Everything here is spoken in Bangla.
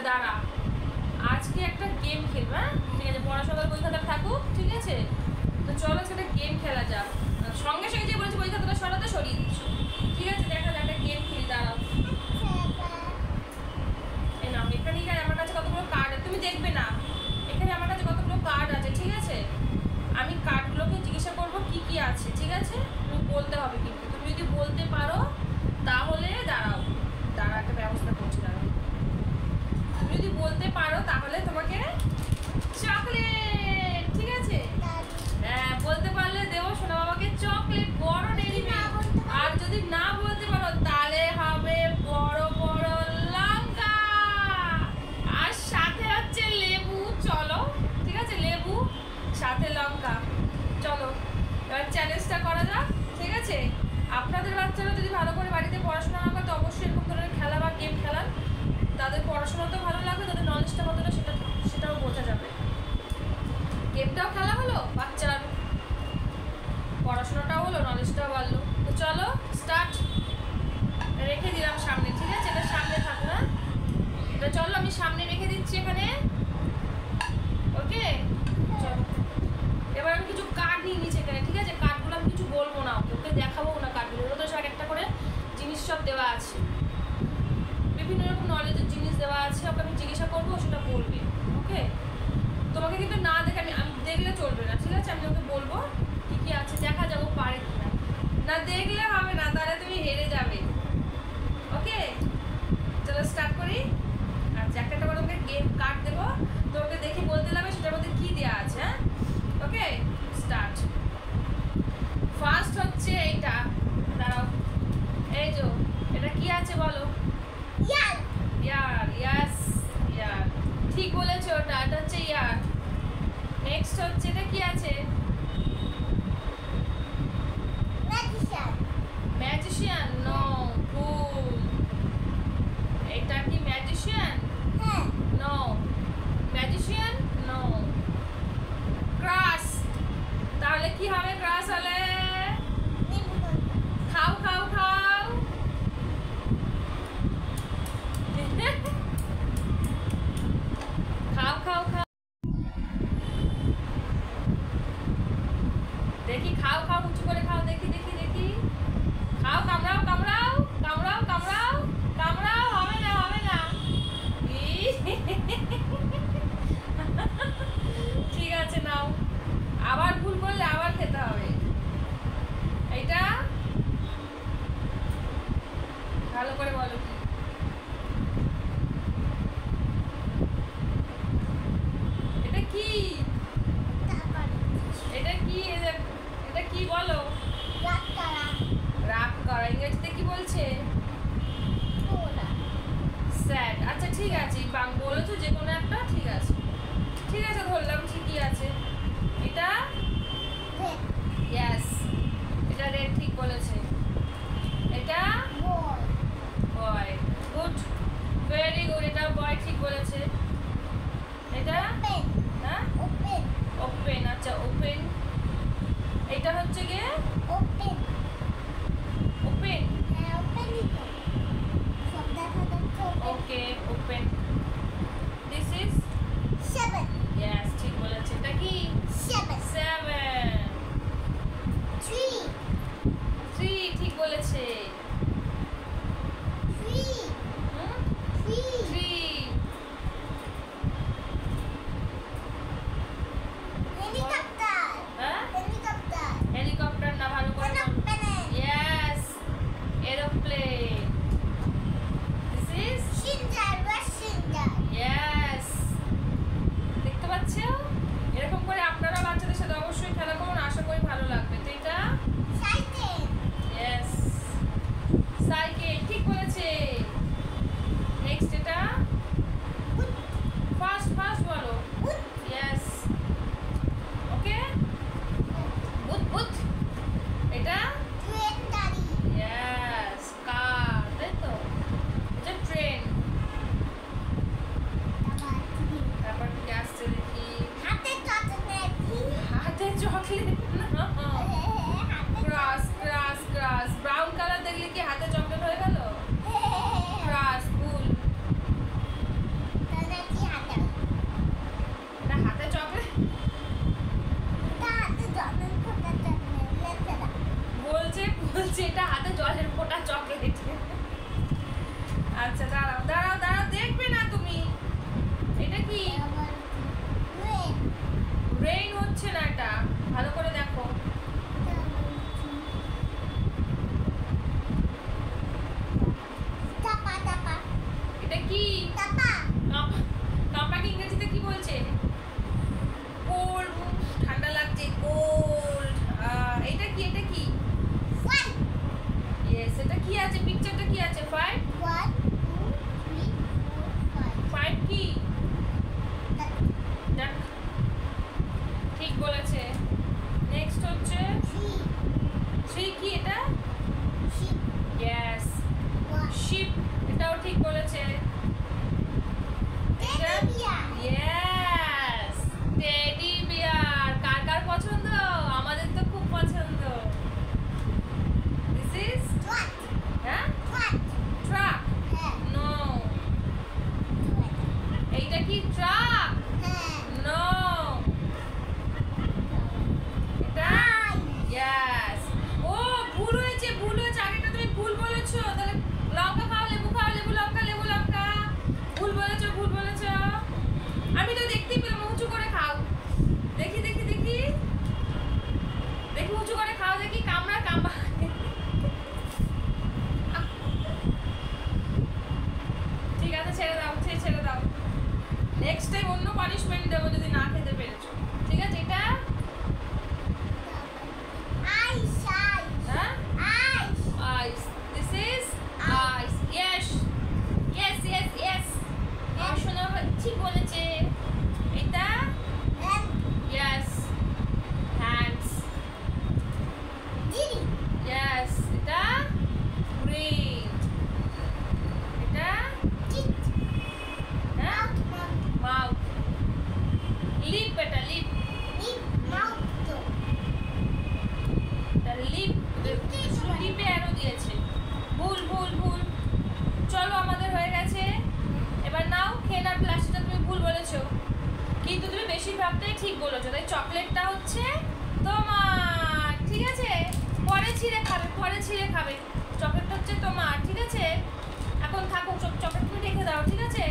দাঁড়া, আজকে একটা গেম খেলবো। হ্যাঁ ঠিক আছে, পড়াশোনার বই খাতা থাকুক, ঠিক আছে? তো চলো সেটা গেম খেলা যাক। সঙ্গে সঙ্গে যে বলেছি বই খাতাটা সরাতে সরিয়ে দিচ্ছ, ঠিক আছে? দেখা যাক একটা গেম খেলি, দাঁড়াও। এই নাও, এখানে আমার কাছে কতগুলো কার্ড, তুমি দেখবে না, এখানে আমার কাছে কতগুলো কার্ড আছে, ঠিক আছে? আমি কার্ডগুলোকে জিজ্ঞাসা করবো কি কি আছে, ঠিক আছে? তুমি বলতে হবে, কিন্তু তুমি যদি বলতে পারো তাহলে দাঁড়াও দাঁড়া একটা ব্যবস্থা করছি, দাঁড়াও। তুমি যদি বলতে পারো তাহলে তোমাকে চকলেট, ঠিক আছে? হ্যাঁ, বলতে পারলে দেবো সোনা বাবাকে চকলেট, বড় ডেইরি মিল্ক। আর যদি না বলতে পারো তাহলে হবে বড় বড় লঙ্কা, আর সাথে হচ্ছে লেবু। চলো ঠিক আছে, লেবু সাথে লঙ্কা। চলো এবার চ্যালেঞ্জটা করা যাক, ঠিক আছে? আপনাদের বাচ্চারা যদি ভালো করে বাড়িতে পড়াশোনা না করে, তো অবশ্যই এরকম ধরনের খেলা বা গেম খেলান। তাদের পড়াশোনাতেও ভালো লাগবে, তাদের নলেজটা কতটা সেটাও বোঝা যাবে। গেমটাও খেলা হলো, বাচ্চার পড়াশোনাটাও হলো, নলেজটাও বাড়লো। তো চলো স্টার্ট। রেখে দিলাম সামনে, ঠিক আছে? এটা সামনে থাকো। হ্যাঁ, এটা চলো আমি সামনে রেখে দিচ্ছি এখানে, ওকে? চলো এবার আমি কিছু কার্ড নিয়ে নিচ্ছি এখানে, ঠিক আছে? কার্ডগুলো আমি কিছু বলবো না, ওকে দেখাবো না। কার্ডগুলো তো সব একটা করে জিনিস সব দেওয়া আছে, বিভিন্ন রকম নলেজের জিনিস দেওয়া আছে। ওকে আমি জিজ্ঞাসা করবো, সেটা বলবে, ওকে? তোমাকে কিন্তু না দেখে আমি দেখলে চলবে না, ঠিক আছে? আমি ওকে বলবো কি কি আছে, দেখা যাবো পারে কিনা। না দেখলে হবে না, তাহলে তুমি হেরে যাবে, ওকে? চলো স্টার্ট করি। আচ্ছা, একটা করে তোমাকে গেম কার্ড দেবো, তোমাকে দেখে বলতে লাগবে সেটার মধ্যে কি দেওয়া আছে। হ্যাঁ, ওকে স্টার্ট। ফার্স্ট হচ্ছে এইটা, দাঁড়াও, এই যে এটা কি আছে বলো? ইয়ার। ইয়ার, ইয়েস ইয়ার, ঠিক বলেছো। এটা হচ্ছে ইয়ার। নেক্সট হচ্ছে এটা কি আছে? ম্যাজিশিয়ান। ম্যাজিশিয়ান, নো, ভুল। এটা কি ম্যাজিশিয়ান? হ্যাঁ, নো। Magician, no. ক্রাশ, তাহলে কি হবে? ক্রাশ হলে খাও খাও খাও। খাও খাও খাও, দেখি খাও খাও, উঁচু করে খাও, দেখি দেখি দেখি। খাও, কামড়াও কামড়াও কামড়াও কামড়াও কামড়াও। হবে না হবে না। ঠিক আছে, নাও। আবার ভুল করলে আবার খেতে হবে। এইটা ভালো করে বলো কি? এটা কি? এটা কি? এটা কি বলো? রাগ করা ইংরেজিতে কি বলছে? স্যাড। আচ্ছা ঠিক আছে, বলেছো যে কোনো একটা, ঠিক আছে ঠিক আছে, ধরলাম ঠিকই আছে। এটা ইয়েস, এটা রেড, ঠিক বলেছে। এটা বয়, গুড, ভেরি গুড, এটা বয়, ঠিক বলেছে। এটা হ্যাঁ, ওপেন। আচ্ছা ওপেন, এটা হচ্ছে গিয়ে open. Open, okay open. This is 7, yes, ঠিক বলেছে। এটা কি? 7, 3, ঠিক বলেছে। আচ্ছা দাঁড়াও দাঁড়াও দাঁড়াও, দেখবে না তুমি। এটা কি? রেইন হচ্ছে না, এটা ভালো করে দেখো। এটা কি? কাপাকে ইংরেজিতে কি বলছে? কোল্ড। ঠান্ডা লাগছে, কোল্ড। এটা কি? এটা কি? ইয়েস, এটা কি আছে? পিকচারটা কি আছে? 5 5 কি? ঠিক বলেছে। নেক্সট হচ্ছে 3 কি? এটা ইয়েস, শিপ। এটাও ঠিক বলেছে। Yes, teddy bear. কার কার পছন্দ? আমাদের তো খুব পছন্দ। দিস ইজ হ্যাঁ ট্রাক। নো। এইটা কি ট্রাক? নো। এটা ইয়েস। ও ভুল হয়েছে, ভুল হয়েছে। আগেটা তুমি ভুল বলেছো। তাহলে লঙ্কা খাও, লেবু খাও, লেবু লঙ্কা, লেবু লঙ্কা। ভুল বলেছো, ভুল বলেছো। আমি তো দেখতেই পেলাম। উঁচু করে খাও। দেখি দেখি দেখি দেখি, উঁচু করে খাও দেখি। কামড়া কামড়া। ঠিক আছে, ছেড়ে দাও, ছেড়ে দাও। নেক্সট টাইম অন্য পানিশমেন্ট দেবো যদি না খেতে পেরেছো। ঠিক আছে? এটা ice. This is ice. Yes yes yes yes. শোনা ঠিক বলেছে। এটা ইয়েস, হ্যান্ডস। ইয়েস, এটা গ্রিন। এটা হ্যাঁ মাউথ। লিপ। এটা লিপ। লিপ। লিপে অ্যারো দিয়েছে। ভুল ভুল ভুল। চলো, আমাদের হয়ে গেছে। এবার নাও খেয়ে নাও। প্লাস্টিকটা তুমি ভুল বলেছো, কিন্তু তুমি বেশিরভাগটাই ঠিক বলেছো। তাই চকলেটটা হচ্ছে তোমার। ঠিক আছে? পরে ছিঁড়ে খাবে, পরে ছিঁড়ে খাবে। চকলেটটা হচ্ছে তোমার। ঠিক আছে? এখন থাকুক, চকলেট তুমি রেখে দাও। ঠিক আছে?